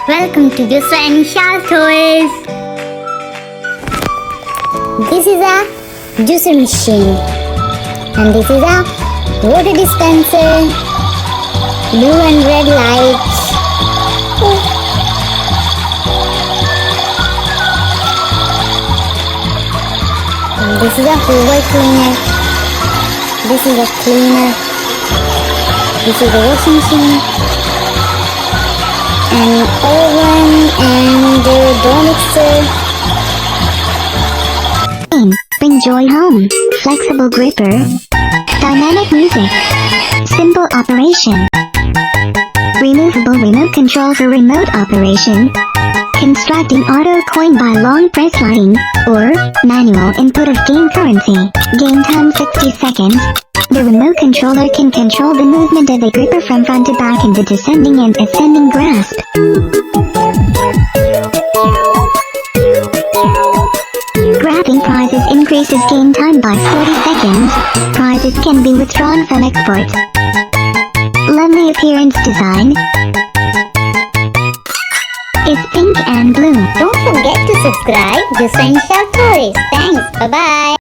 Welcome to Juicer and Shal Toys. This is a juicer machine and this is a water dispenser, blue and red lights. And this is a Hoover cleaner. This is a cleaner. This is a washing machine. An oven and a dough mixer. Bring joy home. Flexible gripper. Dynamic music. Simple operation. Removable remote control for remote operation. Constructing auto coin by long press line or manual input of game currency. Game time 60 seconds. The remote controller can control the movement of a gripper from front to back in the descending and ascending grasp. Grabbing prizes increases game time by 40 seconds. Prizes can be withdrawn from export. Lovely appearance design. It's pink and blue. Don't forget to subscribe Juicer and Shal Toys. Thanks. Bye bye.